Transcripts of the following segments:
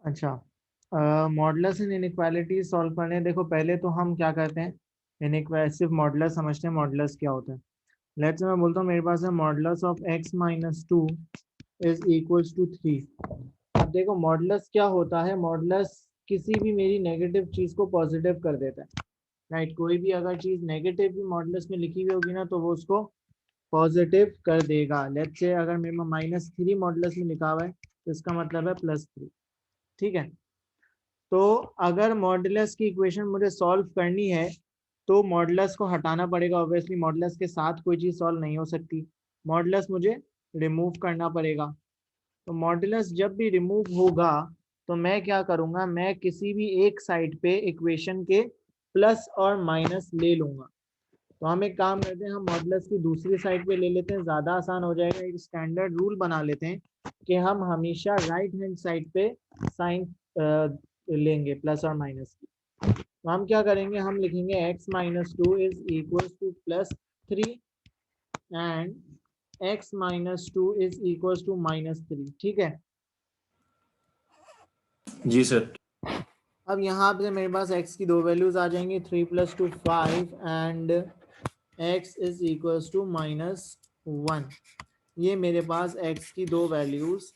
अच्छा, मॉडुलस इन inequality solve करने, देखो पहले तो हम क्या करते हैं, इनइक्वालिटी सिर्फ मॉडुलस समझते हैं, मॉडुलस क्या होता है। लेट्स मैं बोलता हूँ मेरे पास है modulus of x-2 is equals to 3। अब देखो मॉडुलस क्या होता है, मॉडुलस किसी भी मेरी नेगेटिव चीज को पॉजिटिव कर देता है, राइट। कोई भी अगर चीज नेगेटिव भी मॉडुलस में लिखी हुई होगी ना तो वो उसको पॉजिटिव कर देगा। लेट्स से अगर मेरे में -3 मॉडुलस में लिखा हुआ है तो इसका मतलब है +3, ठीक है। तो अगर मॉडुलस की इक्वेशन मुझे सॉल्व करनी है तो मॉडुलस को हटाना पड़ेगा, ऑब्वियसली मॉडुलस के साथ कोई चीज सॉल्व नहीं हो सकती, मॉडुलस मुझे रिमूव करना पड़ेगा। तो मॉडुलस जब भी रिमूव होगा तो मैं क्या करूंगा, मैं किसी भी एक साइड पे इक्वेशन के प्लस और माइनस ले लूंगा। तो हम एक काम करते हैं, हम मॉडुलस की दूसरी साइड पे ले लेते हैं, ज़्यादा आसान हो जाएगा। एक स्टैंडर्ड रूल बना लेते हैं कि हम हमेशा राइट हैंड साइड पे साइन लेंगे प्लस और माइनस की। तो हम क्या करेंगे, हम लिखेंगे x-2 is equal to +3 and x-2 is equal to -3, ठीक है। जी सर। अब यहाँ पे मेरे पास x की दो वैल्यूज आ जाएंगी, 3 + 2 5 and x is equal to -1। ये मेरे पास x की दो वैल्यूज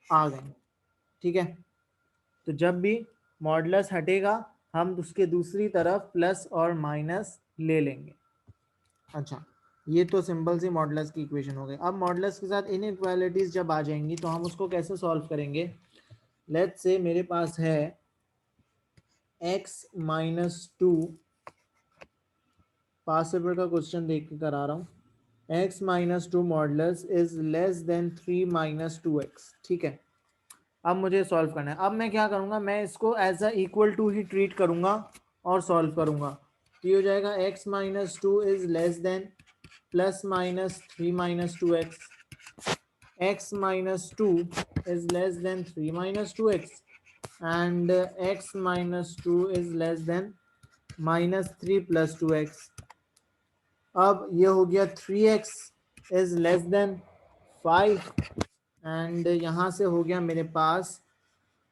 आ गई, ठीक है। तो जब भी मॉडुलस हटेगा हम उसके दूसरी तरफ प्लस और माइनस ले लेंगे। अच्छा, ये तो सिंपल सी मॉडुलस की इक्वेशन हो गई। अब मॉडुलस के साथ इनइक्वालिटीज जब आ जाएंगी तो हम उसको कैसे सॉल्व करेंगे। लेट्स से मेरे पास है x-2, पास पेपर का क्वेश्चन देख के करा रहा हूँ, x-2 modulus is less than 3 - 2x, ठीक है। अब मुझे सॉल्व करना है। अब मैं क्या करूँगा, मैं इसको एज अ इक्वल टू ही ट्रीट करूँगा और सॉल्व करूँगा। तो ये हो जाएगा x-2 is less than ±3 - 2x, x-2 is less than 3 - 2x and x-2 is less than -3 + 2x। अब ये हो गया 3x is less than 5 and यहाँ से हो गया मेरे पास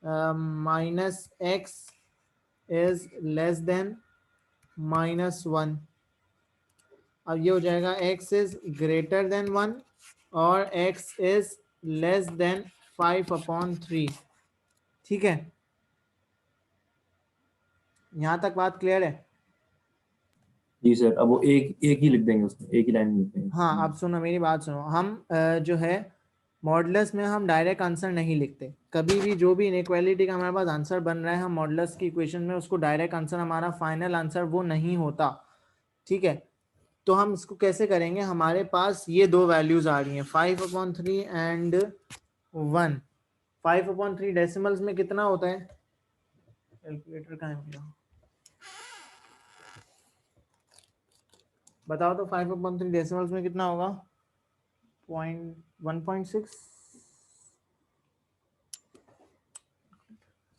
-x is less than -1। अब ये हो जाएगा x is greater than 1 और x is less than 5/3, ठीक है। यहाँ तक बात क्लियर है। जी सर, अब वो एक एक ही लिख देंगे, उसमें एक ही लाइन लिख देंगे। हाँ, अब सुनो मेरी बात सुनो, हम जो है मॉडुलस में हम डायरेक्ट आंसर नहीं लिखते कभी भी। जो भी इनइक्वालिटी का हमारे पास आंसर बन रहा है हम मॉडुलस की इक्वेशन में उसको डायरेक्ट आंसर, हमारा फाइनल आंसर वो नहीं होता, ठीक है। तो हम इसको कैसे करेंगे, हमारे पास ये दो वैल्यूज आ रही हैं 5/3 एंड 1। 5/3 डेसिमल्स में कितना होता है, कैलकुलेटर कहाँ है मेरा, बताओ तो। 5/3 डेसिमल्स में कितना होगा, 1.6।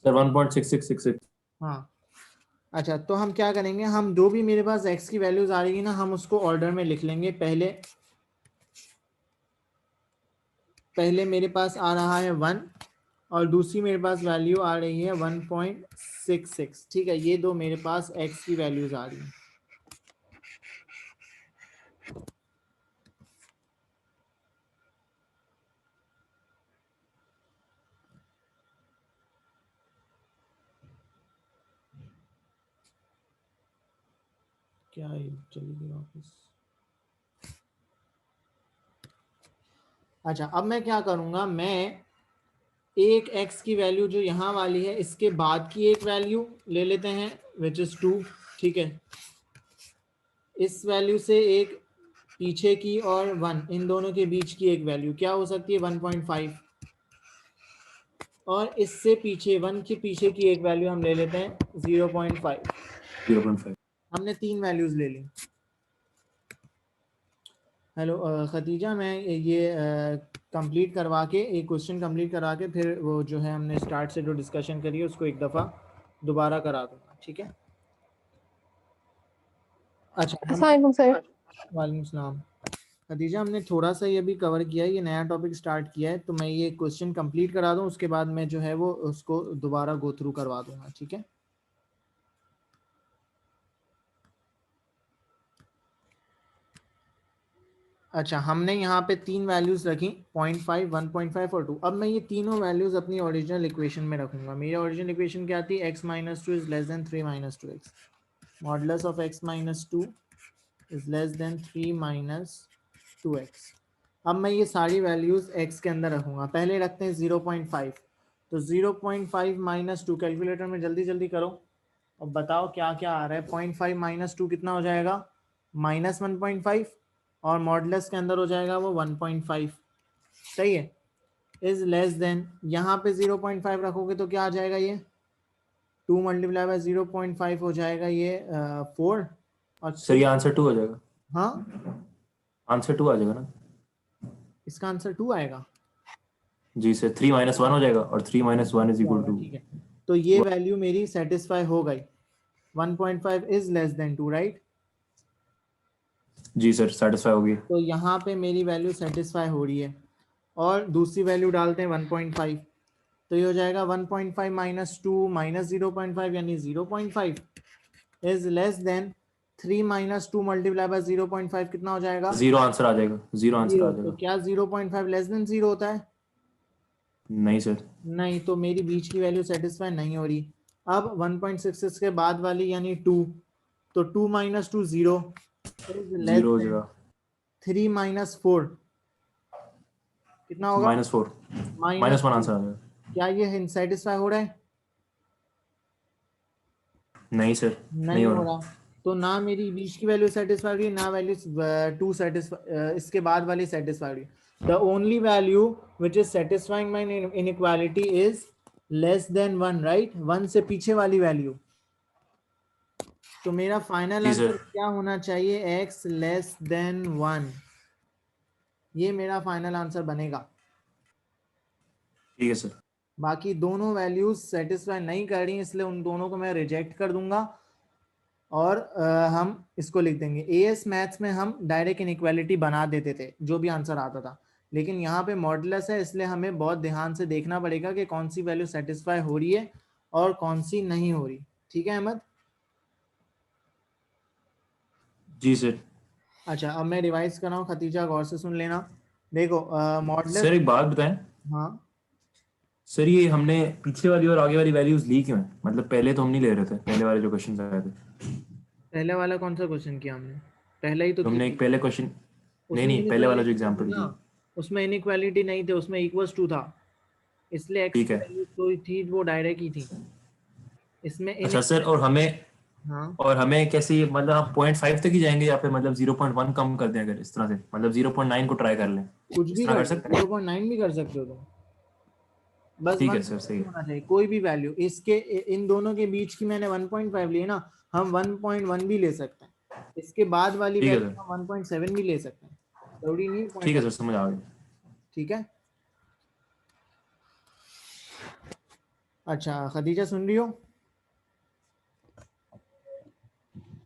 सर 1.6666। हाँ, अच्छा तो हम क्या करेंगे, हम जो भी मेरे पास x की वैल्यूज आ रही है ना हम उसको ऑर्डर में लिख लेंगे। पहले मेरे पास आ रहा है 1 और दूसरी मेरे पास वैल्यू आ रही है 1.66, ठीक है। ये दो मेरे पास x की वैल्यूज आ रही हैं। क्या ये चली गई वापस। अच्छा, अब मैं क्या करूंगा, मैं एक x की वैल्यू जो यहाँ वाली है इसके बाद की एक वैल्यू ले लेते हैं विच इज 2, ठीक है। इस वैल्यू से एक पीछे की और 1, इन दोनों के बीच की एक वैल्यू क्या हो सकती है 1.5, और इससे पीछे 1 के पीछे की एक वैल्यू हम ले लेते हैं 0.5। 0.5। हमने तीन वैल्यूज ले ली। हेलो खतीजा, मैं ये कंप्लीट करवा के, एक क्वेश्चन कंप्लीट करवा के फिर वो जो है हमने स्टार्ट से जो डिस्कशन करी है उसको एक दफ़ा दोबारा करा दूंगा, ठीक है। अच्छा, अस्सलाम वालेकुम सर। वालेकुम सलाम। खदीजा हमने थोड़ा सा ये भी कवर किया है, ये नया टॉपिक स्टार्ट किया है, तो मैं ये क्वेश्चन कंप्लीट करा दूं, उसके बाद मैं जो है वो उसको दोबारा गो थ्रू करवा दूंगा, ठीक है। अच्छा, हमने यहाँ पे तीन वैल्यूज रखी 0.5, 1.5 और 2। अब मैं ये तीनों वैल्यूज अपनी ओरिजिनल इक्वेशन में रखूंगा। मेरी ओरिजिनल इक्वेशन क्या थी? x minus 2 is less than 3 minus 2x, modulus of x minus 2 is less than 3 minus 2x। अब मैं ये सारी वैल्यूज x के अंदर रखूंगा। पहले रखते हैं 0.5, तो 0.5 माइनस 2, कैलकुलेटर में जल्दी जल्दी करो और बताओ क्या क्या आ रहा है। 0.5 माइनस 2 कितना हो जाएगा? माइनस 1.5, और मॉडुलस के अंदर हो जाएगा वो 1.5, सही है। इज लेस देन, यहाँ पे 0.5 रखोगे तो क्या आ जाएगा? ये 2 मल्टीप्लाई बाय 0.5 हो जाएगा ये 4, और सर ये आंसर 2 हो जाएगा। हाँ, आंसर 2 आ जाएगा ना? इसका आंसर 2 आएगा। जी सर, 3 माइनस 1 हो जाएगा और 3 माइनस 1 इज इक्वल टू। ठीक है, तो ये वैल्यू मेरी सेटिस्फाई हो गई। 1.5 इज लेस देन 2, राइट? जी सर, सेटिस्फाई होगी। तो यहाँ पे मेरी वैल्यू सेटिस्फाई हो रही है, और दूसरी वैल्यू डालते हैं 1.5, तो ये हो जाएगा 1.5 माइनस 2 माइनस 0.5 यानी 0.5 is less than 3 minus 2 multiply by 0.5 कितना हो जाएगा? 0 आंसर आ जाएगा, 0 आंसर आ 0। तो जाएगा। क्या 0.5 लेस देन 0 होता है? नहीं सर। नहीं, तो मेरी बीच की वैल्यू सेटिस्फाई नहीं हो रही। अब 1.66 के बाद वाली यानी 2, तो 2 माइनस 2 0 इज लेस 0 हो देन जाएगा। 3 माइनस 4 कितना होगा? -4, माइनस -1 2। आंसर आ जाएगा। क्या ये सेटिस्फाई हो रहा है? नहीं सर, नहीं नहीं हो हो रहा। रहा। तो ना मेरी बीच की वैल्यू सेटिस्फाई हुई, ना वैल्यू 2 सेटिस्फाई, इसके बाद वाली सेटिस्फाई हुई। The only value which is satisfying my inequality is less then 1, right? 1 से पीछे वाली वैल्यू। तो मेरा फाइनल जी आंसर सर। क्या होना चाहिए? x लेस देन 1, ये मेरा फाइनल आंसर बनेगा। ठीक है सर। बाकी दोनों वैल्यूज सेटिस्फाई नहीं कर रही, इसलिए उन दोनों को मैं रिजेक्ट कर दूंगा, और हम इसको लिख देंगे। एएस मैथ्स में हम डायरेक्ट इनइक्वालिटी बना देते थे जो भी आंसर आता था, लेकिन यहाँ पे मॉडुलस है, इसलिए हमें बहुत ध्यान से देखना पड़ेगा कि कौन सी वैल्यू सेटिस्फाई हो रही है और कौन सी नहीं हो रही। ठीक है अहमद? जी सर। अच्छा, अब मैं रिवाइज कर रहा हूँ, खतीजा गौर से सुन लेना। देखो मॉडुलस, सर एक बात बताएं। हाँ, सर ये हमने पिछले वाली और आगे वाली वैल्यूज ली क्यों है? मतलब पहले तो हम नहीं ले रहे थे, पहले वाले जो क्वेश्चन आए थे। पहले वाला कौन सा क्वेश्चन किया हमने? पहला ही तो तो हमने किया। एक पहले क्वेश्चन, नहीं उसमें नहीं, पहले वाला जो इनइक्वालिटी नहीं थी एग्जाम्पल ना, की। उसमें इनइक्वालिटी नहीं थे, उसमें इक्वल्स टू था, इसलिए एक्स ठीक की है। वैल्यू तो थी वो डायरेक्ट ही थी। इसमें अच्छा सर, इनइक्वालिटी, हाँ, और हमें कैसे, मतलब हम 0.5 तक ही जाएंगे या फिर मतलब 0.1 कम कर दें? अगर इस तरह से मतलब 0.9 को ट्राई कर लें, कुछ इस भी तरह कर कर लो, सकते हैं? 0.9 भी कर सकते हो तुम, बस ठीक है सर, सही 1.5 है। होना चाहिए, कोई भी वैल्यू। इसके इन दोनों के बीच की मैंने 1.5 ली ना, हम 1.1 भी ले सकते हैं, इसके बाद वाली ठीक है वैल्यू सर। हम 1.7 भी ले सकते हैं, जरूरी नहीं ठीक है 0.1। सर, समझ आ गई। ठीक है। अच्छा खदीजा सुन रही हो?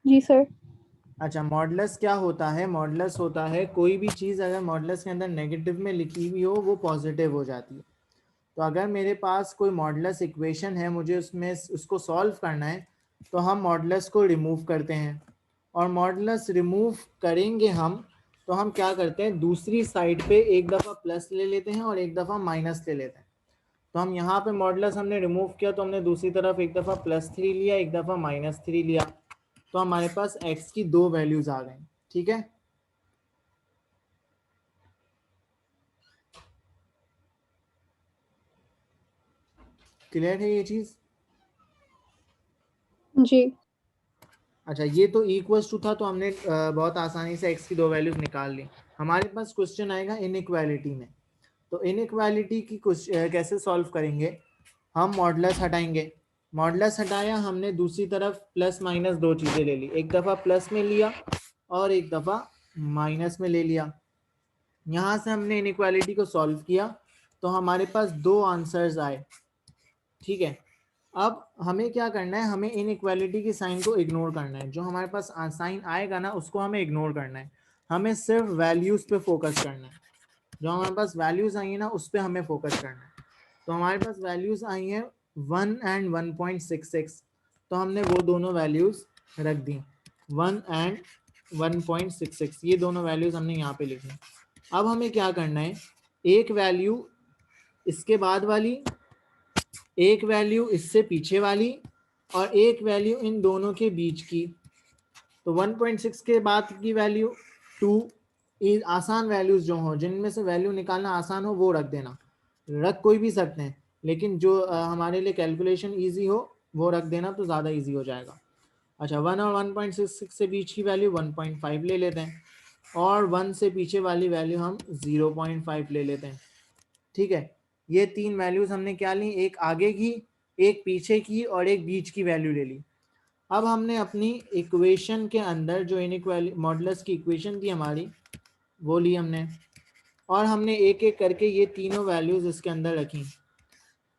जी सर। अच्छा, मॉडुलस क्या होता है? मॉडुलस होता है कोई भी चीज़ अगर मॉडुलस के अंदर नेगेटिव में लिखी हुई हो वो पॉजिटिव हो जाती है। तो अगर मेरे पास कोई मॉडुलस इक्वेशन है, मुझे उसमें उसको सॉल्व करना है, तो हम मॉडुलस को रिमूव करते हैं, और मॉडुलस रिमूव करेंगे हम, तो हम क्या करते हैं, दूसरी साइड पे एक दफ़ा प्लस ले लेते हैं और एक दफ़ा माइनस ले लेते हैं। तो हम यहाँ पे मॉडुलस हमने रिमूव किया, तो हमने दूसरी तरफ एक दफ़ा +3 लिया, एक दफ़ा -3 लिया, तो हमारे पास x की दो वैल्यूज आ गई। ठीक है, क्लियर है ये चीज़? जी। अच्छा, ये तो इक्वल्स टू था, तो हमने बहुत आसानी से x की दो वैल्यूज निकाल ली। हमारे पास क्वेश्चन आएगा इनइक्वालिटी में, तो इनइक्वालिटी की कैसे सॉल्व करेंगे? हम मॉडुलस हटाएंगे, मॉडुलस हटाया, हमने दूसरी तरफ प्लस माइनस दो चीज़ें ले ली, एक दफ़ा प्लस में लिया और एक दफ़ा माइनस में ले लिया। यहाँ से हमने इनइक्वालिटी को सॉल्व किया, तो हमारे पास दो आंसर्स आए। ठीक है, अब हमें क्या करना है, हमें इनइक्वालिटी की साइन को इग्नोर करना है, जो हमारे पास साइन आएगा ना उसको हमें इग्नोर करना है। हमें सिर्फ वैल्यूज पे फोकस करना है। जो हमारे पास वैल्यूज आई है ना उस पे हमें फोकस करना है। तो हमारे पास वैल्यूज आई हैं 1 एंड 1.66, तो हमने वो दोनों वैल्यूज रख दी, 1 एंड 1.66, ये दोनों वैल्यूज हमने यहाँ पे लिखी। अब हमें क्या करना है, एक वैल्यू इसके बाद वाली, एक वैल्यू इससे पीछे वाली, और एक वैल्यू इन दोनों के बीच की। तो 1.6 के बाद की वैल्यू 2, आसान वैल्यूज जो हो, जिनमें से वैल्यू निकालना आसान हो वो रख देना, रख कोई भी सकते हैं, लेकिन जो हमारे लिए कैलकुलेशन इजी हो वो रख देना तो ज़्यादा इजी हो जाएगा। अच्छा, 1 और 1.66 से बीच की वैल्यू 1.5 ले लेते हैं, और 1 से पीछे वाली वैल्यू हम 0.5 ले लेते हैं। ठीक है, ये तीन वैल्यूज हमने क्या ली, एक आगे की, एक पीछे की, और एक बीच की वैल्यू ले ली। अब हमने अपनी इक्वेशन के अंदर जो इनइक्वालिटी मॉडुलस की इक्वेशन थी हमारी वो ली हमने, और हमने एक एक करके ये तीनों वैल्यूज इसके अंदर रखी,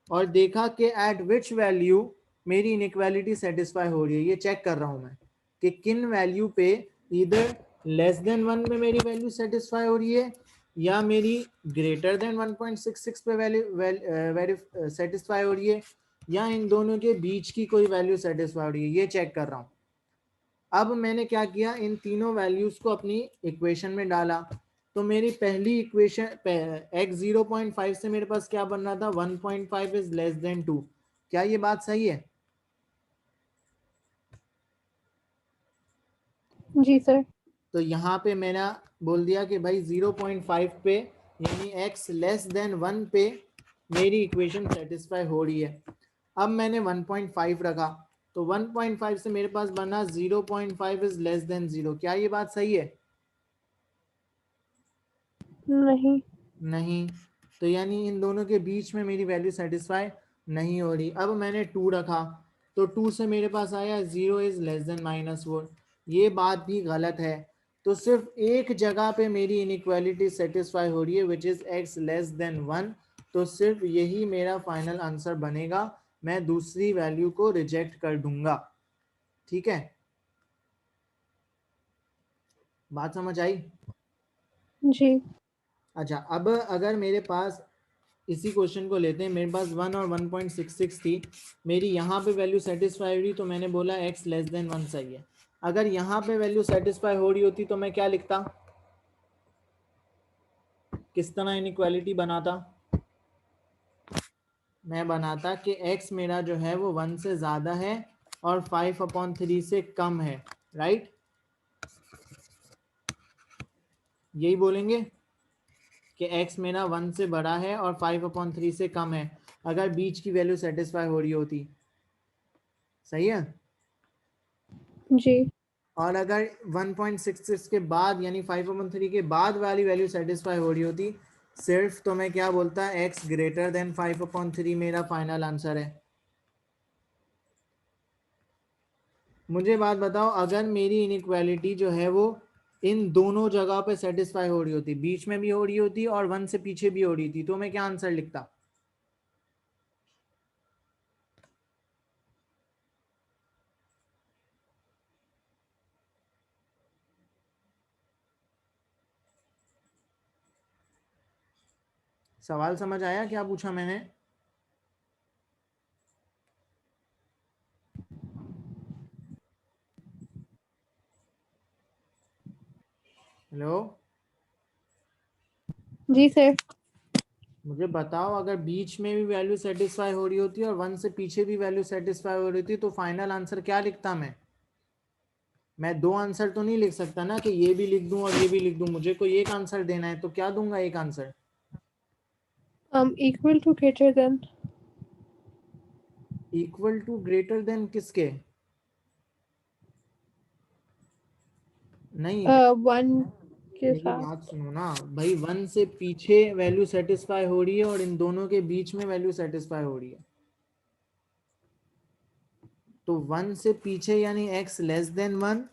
और देखा कि एट विच वैल्यू मेरी इनइक्वालिटी सेटिस्फाई हो रही है। ये चेक कर रहा हूँ मैं कि किन वैल्यू पे इधर लेस देन 1 में मेरी वैल्यू सेटिस्फाई हो रही है, या मेरी ग्रेटर देन 1.66 पे वैल्यू सेटिस्फाई हो रही है, या इन दोनों के बीच की कोई वैल्यू सेटिस्फाई हो रही है, ये चेक कर रहा हूँ। अब मैंने क्या किया, इन तीनों वैल्यूज को अपनी इक्वेशन में डाला। तो मेरी पहली इक्वेशन x 0.5 से मेरे पास क्या बन रहा था, 1.5 इज लेस देन 2। क्या ये बात सही है? जी सर। तो यहाँ पे मैंने बोल दिया कि भाई 0.5 पे यानी x लेस देन 1 पे मेरी इक्वेशन सेटिस्फाई हो रही है। अब मैंने 1.5 रखा, तो 1.5 से मेरे पास बना 0.5 इज लेस देन 0। क्या ये बात सही है? नहीं। नहीं, तो यानी इन दोनों के बीच में मेरी वैल्यू सेटिस्फाई नहीं हो रही। अब मैंने 2 रखा, तो 2 से मेरे पास आया 0 इज लेस देन -4। ये बात भी गलत है। तो सिर्फ एक जगह पे मेरी इनइक्वालिटी सेटिस्फाई हो रही है which is x less than 1, तो सिर्फ यही मेरा फाइनल आंसर बनेगा। मैं दूसरी वैल्यू को रिजेक्ट कर दूंगा। ठीक है, बात समझ आई? जी। अच्छा, अब अगर मेरे पास इसी क्वेश्चन को लेते हैं, मेरे पास 1 और 1.66 थी, मेरी यहाँ पे वैल्यू सेटिस्फाई हुई, तो मैंने बोला x लेस देन 1 सही है। अगर यहाँ पे वैल्यू सेटिस्फाई हो रही होती तो मैं क्या लिखता, किस तरह इनइक्वालिटी बनाता? मैं बनाता कि x मेरा जो है वो 1 से ज़्यादा है और 5/3 से कम है, राइट? यही बोलेंगे कि x मेरा 1 से बड़ा है और 5/3 से कम है, अगर बीच की वैल्यू सेटिस्फाई हो रही होती। सही है? जी। और अगर 1.66 के बाद यानी 5/3 के बाद वाली वैल्यू सेटिस्फाई हो रही होती सिर्फ, तो मैं क्या बोलता, x ग्रेटर देन 5/3 मेरा फाइनल आंसर है। मुझे बात बताओ, अगर मेरी इनइक्वालिटी जो है वो इन दोनों जगह पे सेटिस्फाई हो रही होती, बीच में भी हो रही होती और 1 से पीछे भी हो रही थी, तो मैं क्या आंसर लिखता? सवाल समझ आया क्या पूछा मैंने? हेलो, जी सर। मुझे बताओ, अगर बीच में भी वैल्यू सेटिस्फाई हो रही होती और 1 से पीछे भी वैल्यू सेटिस्फाई हो रही थी, तो फाइनल आंसर क्या लिखता मैं 2 आंसर तो नहीं लिख सकता ना कि ये भी लिख दूं और ये भी लिख दूं। मुझे कोई एक आंसर देना है, तो क्या दूंगा एक answer? Equal to greater than. Equal to greater than किसके? नहीं, 1 के मेरी साथ। बात सुनो ना भाई, 1 से पीछे वैल्यू सेटिस्फाई हो रही है और इन दोनों के बीच में वैल्यू सेटिस्फाई हो रही है, तो 1 से पीछे यानी x लेस देन 1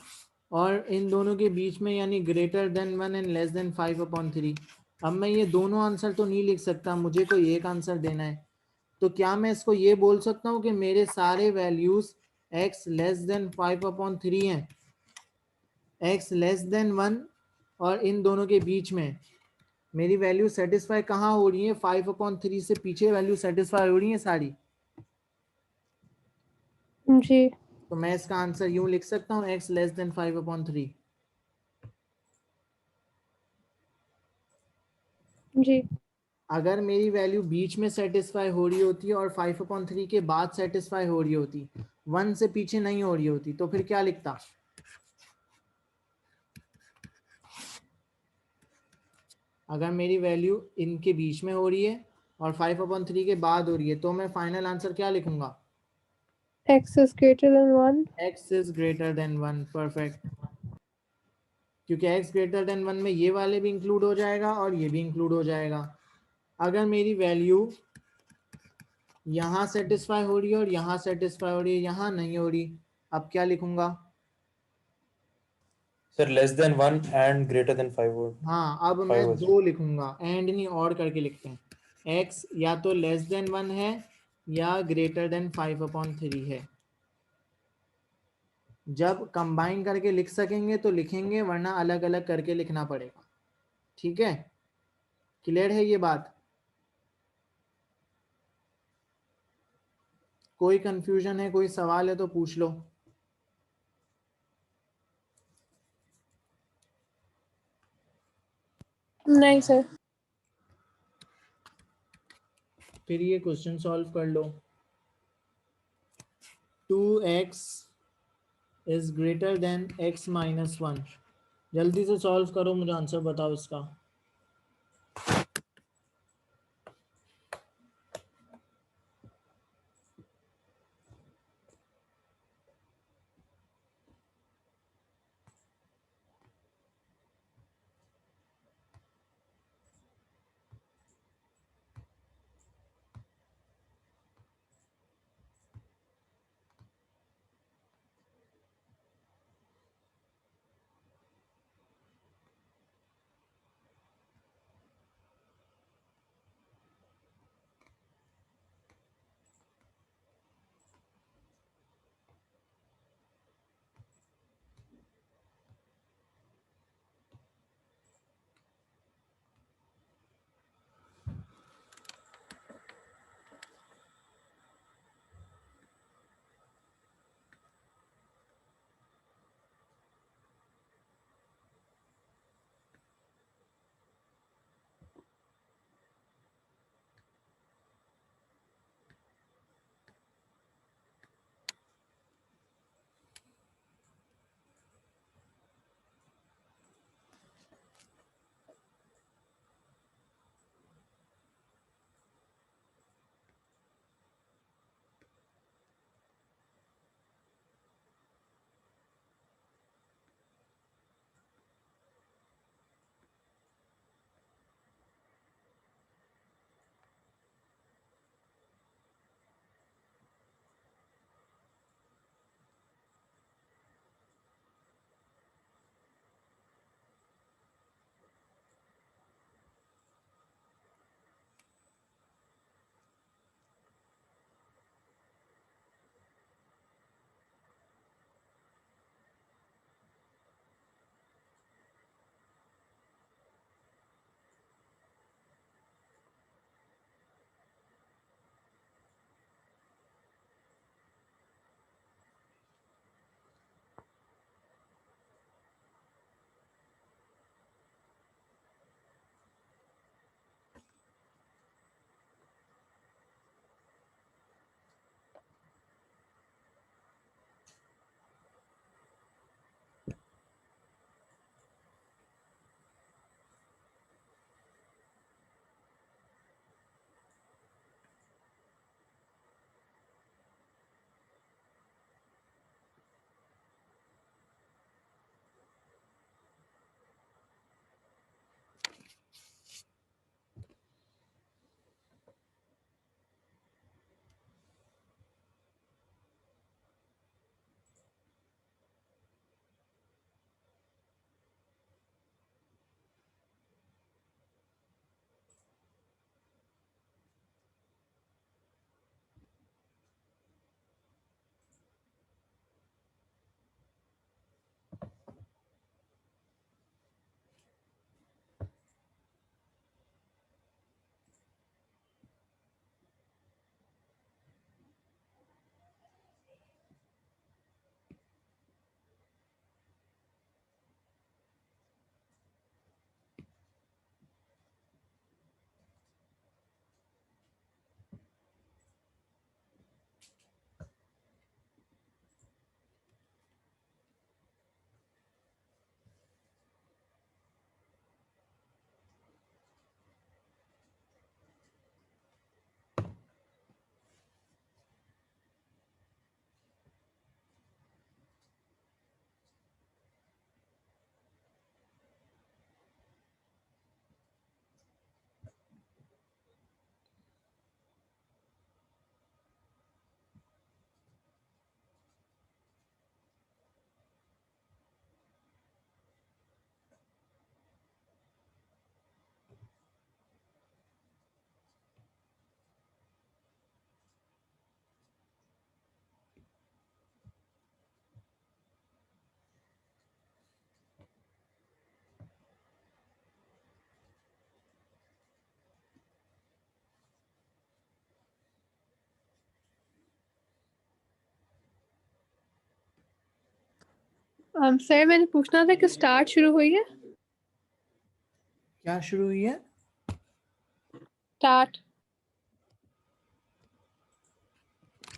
और इन दोनों के बीच में यानी greater than 1 and less than 5/3। अब मैं ये दोनों आंसर तो नहीं लिख सकता, मुझे कोई एक आंसर देना है। तो क्या मैं इसको ये बोल सकता हूँ कि मेरे सारे वैल्यूज x लेस देन 5/3 हैं, x लेस देन 1 और इन दोनों के बीच में मेरी वैल्यू सेटिस्फाई कहाँ हो रही है? 5/3 से पीछे वैल्यू सेटिस्फाई हो रही है सारी। जी तो मैं इसका आंसर यूं लिख सकता हूँ x लेस देन 5/3। जी अगर मेरी वैल्यू बीच में सेटिस्फाई हो रही होती है और 5/3 के बाद सेटिस्फाई हो रही होती, 1 से पीछे नहीं हो रही होती, तो फिर क्या लिखता? अगर मेरी वैल्यू इनके बीच में हो रही है और 5/3 के बाद हो रही है, तो मैं फाइनल आंसर क्या लिखूंगा? x is greater than 1 x is greater than 1। Perfect. क्योंकि x ग्रेटर देन 1 में ये वाले भी इंक्लूड हो जाएगा और ये भी इंक्लूड हो जाएगा। अगर मेरी वैल्यू यहाँ सेटिस्फाई हो रही है और यहाँ सेटिस्फाई हो रही है, यहाँ नहीं हो रही, अब क्या लिखूंगा? Sir less than 1 and greater than 5 हो। हाँ, अब मैं 5 हो जाए। 2 लिखूंगा, एंड नहीं और करके लिखते हैं। x या तो लेस देन 1 है या ग्रेटर देन 5/3 है। जब कंबाइन करके लिख सकेंगे तो लिखेंगे, वरना अलग अलग करके लिखना पड़ेगा। ठीक है, क्लियर है ये बात? कोई कंफ्यूजन है, कोई सवाल है तो पूछ लो। नहीं सर फिर ये क्वेश्चन सॉल्व कर लो। 2x is greater than x minus 1। जल्दी से सॉल्व करो, मुझे आंसर बताओ इसका। सर मैंने पूछना था कि स्टार्ट शुरू हुई है। क्या शुरू हुई है? स्टार्ट।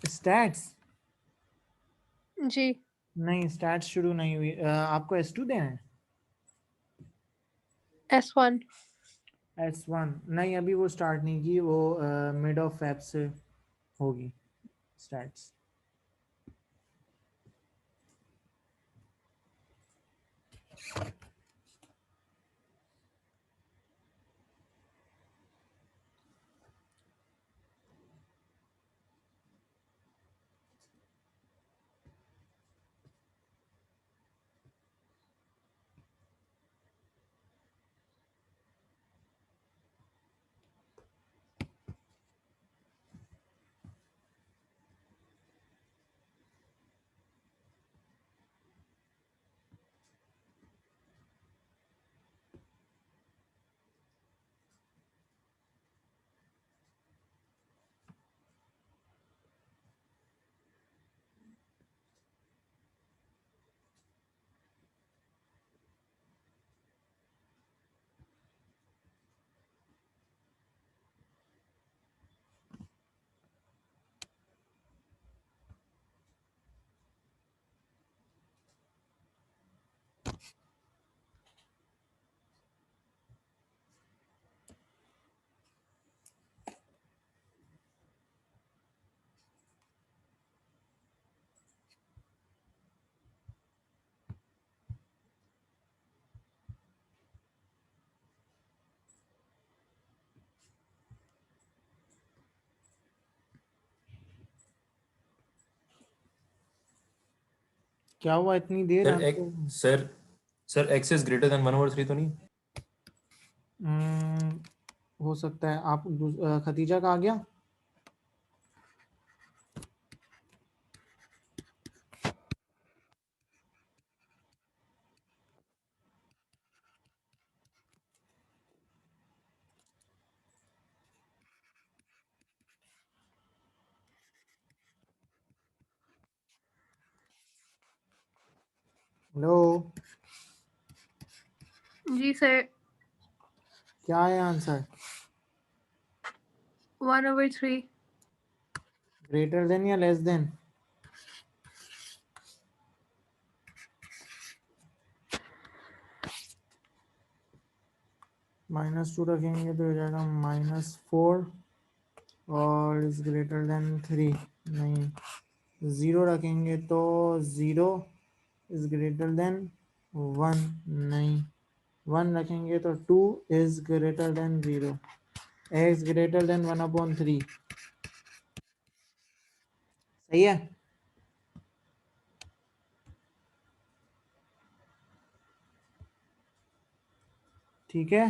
स्टैट्स? जी। नहीं, स्टैट्स शुरू नहीं हुई। आपको S2 देना है? S1। S1 नहीं, अभी वो स्टार्ट नहीं की, वो मिड ऑफ फेब से होगी स्टैट्स। क्या हुआ इतनी देर? सर आपको sir sir x is greater than 1/3 तो नहीं? हो सकता है। आप खतीजा का आ गया? हेलो, जी सर। क्या है आंसर? 1/3। ग्रेटर देन या लेस देन? -2 रखेंगे तो हो जाएगा -4, और इज ग्रेटर देन 3। नहीं, 0 रखेंगे तो 0 इज ग्रेटर देन 1। नहीं, 1 रखेंगे तो 2 is greater than 0। X greater than 1/3। सही है? ठीक है।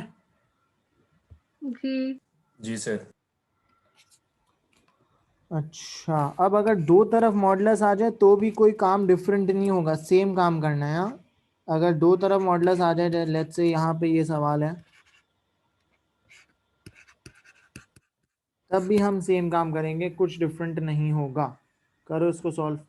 जी। जी सर। अच्छा, अब अगर दो तरफ मॉडुलस आ जाए तो भी कोई काम डिफरेंट नहीं होगा, सेम काम करना है। हाँ, अगर दो तरफ मॉडुलस आ जाए, लेट्स से यहाँ पे ये सवाल है, तब भी हम सेम काम करेंगे, कुछ डिफरेंट नहीं होगा। करो इसको सॉल्व।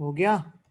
हो गया?